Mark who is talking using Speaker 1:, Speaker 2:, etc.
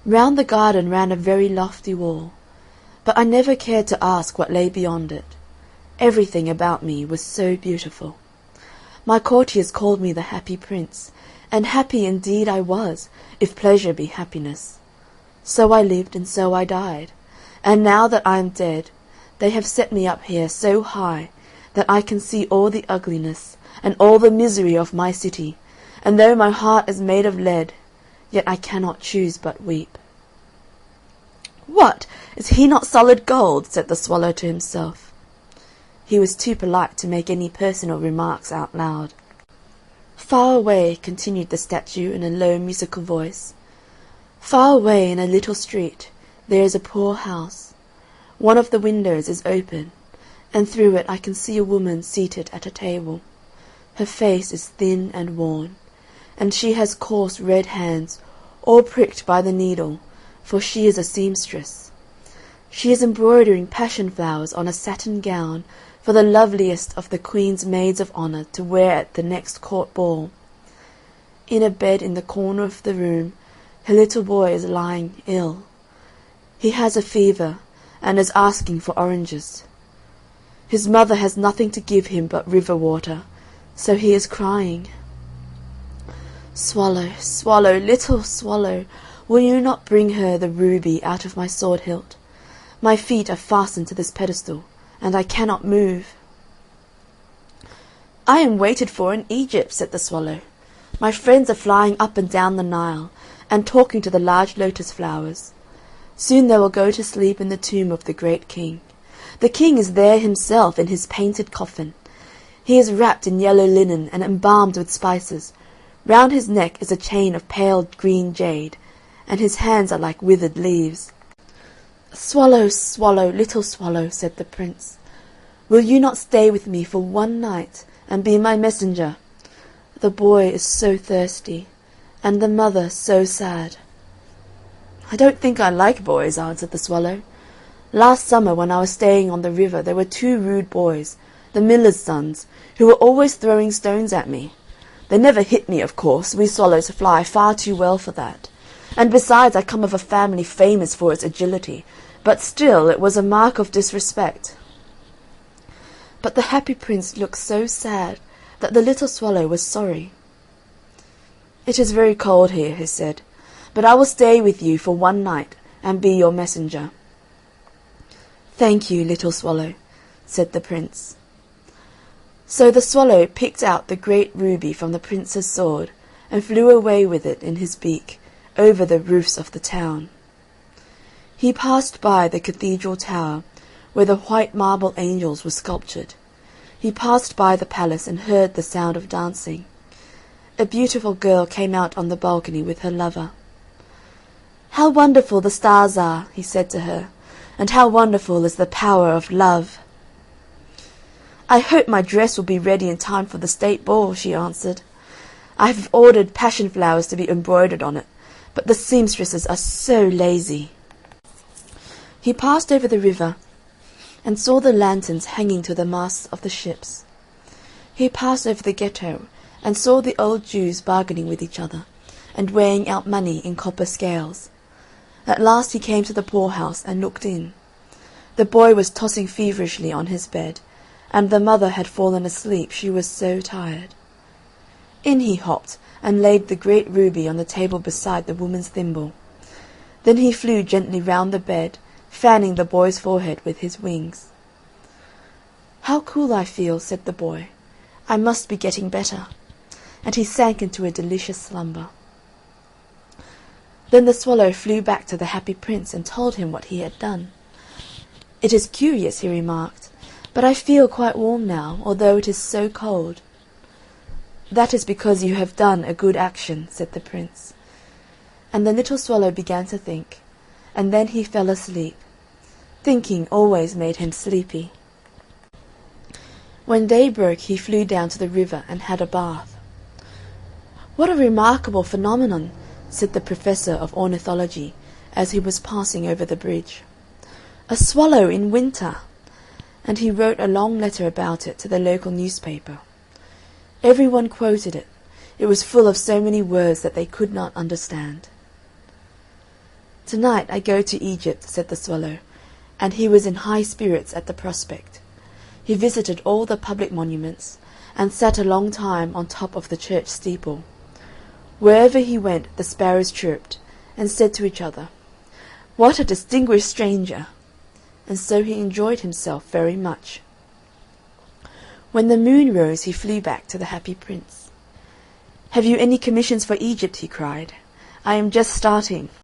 Speaker 1: Round the garden ran a very lofty wall, but I never cared to ask what lay beyond it. Everything about me was so beautiful. My courtiers called me the Happy Prince, and happy indeed I was, if pleasure be happiness. So I lived and so I died, and now that I am dead, they have set me up here so high that I can see all the ugliness and all the misery of my city, and though my heart is made of lead, yet I cannot choose but weep." "What, is he not solid gold?" said the swallow to himself. He was too polite to make any personal remarks out loud. "Far away," continued the statue in a low musical voice, "far away in a little street there is a poor house. One of the windows is open, and through it I can see a woman seated at a table. Her face is thin and worn, and she has coarse red hands, all pricked by the needle, for she is a seamstress. She is embroidering passion flowers on a satin gown for the loveliest of the Queen's maids of honour to wear at the next court ball. In a bed in the corner of the room her little boy is lying ill. He has a fever, and is asking for oranges. His mother has nothing to give him but river water, so he is crying. Swallow, swallow, little swallow, will you not bring her the ruby out of my sword hilt? My feet are fastened to this pedestal, and I cannot move." "I am waited for in Egypt," said the swallow. "My friends are flying up and down the Nile, and talking to the large lotus flowers. Soon they will go to sleep in the tomb of the great king. The king is there himself in his painted coffin. He is wrapped in yellow linen and embalmed with spices. Round his neck is a chain of pale green jade, and his hands are like withered leaves." "Swallow, swallow, little swallow," said the Prince, "will you not stay with me for one night, and be my messenger? The boy is so thirsty, and the mother so sad." "I don't think I like boys," answered the swallow. "Last summer, when I was staying on the river, there were 2 rude boys, the miller's sons, who were always throwing stones at me. They never hit me, of course, we swallows fly far too well for that, and besides I come of a family famous for its agility, but still it was a mark of disrespect." But the Happy Prince looked so sad that the little swallow was sorry. "It is very cold here," he said, "but I will stay with you for one night, and be your messenger." "Thank you, little swallow," said the Prince. So the swallow picked out the great ruby from the Prince's sword, and flew away with it in his beak, over the roofs of the town. He passed by the cathedral tower, where the white marble angels were sculptured. He passed by the palace, and heard the sound of dancing. A beautiful girl came out on the balcony with her lover. "How wonderful the stars are," he said to her, "and how wonderful is the power of love." "I hope my dress will be ready in time for the state ball," she answered. "I have ordered passion flowers to be embroidered on it, but the seamstresses are so lazy." He passed over the river, and saw the lanterns hanging to the masts of the ships. He passed over the ghetto, and saw the old Jews bargaining with each other, and weighing out money in copper scales. At last he came to the poorhouse, and looked in. The boy was tossing feverishly on his bed, and the mother had fallen asleep, she was so tired. In he hopped, and laid the great ruby on the table beside the woman's thimble. Then he flew gently round the bed, fanning the boy's forehead with his wings. "How cool I feel," said the boy. "I must be getting better." And he sank into a delicious slumber. Then the swallow flew back to the Happy Prince, and told him what he had done. "It is curious," he remarked, "but I feel quite warm now, although it is so cold." "That is because you have done a good action," said the Prince. And the little swallow began to think, and then he fell asleep. Thinking always made him sleepy. When day broke he flew down to the river and had a bath. "What a remarkable phenomenon!" said the Professor of Ornithology as he was passing over the bridge. "A swallow in winter!" And he wrote a long letter about it to the local newspaper. Every one quoted it. It was full of so many words that they could not understand. "To-night I go to Egypt," said the swallow, and he was in high spirits at the prospect. He visited all the public monuments, and sat a long time on top of the church steeple. Wherever he went the sparrows chirped, and said to each other, "What a distinguished stranger!" And so he enjoyed himself very much. When the moon rose he flew back to the happy Prince. "Have you any commissions for Egypt?" he cried. "I am just starting.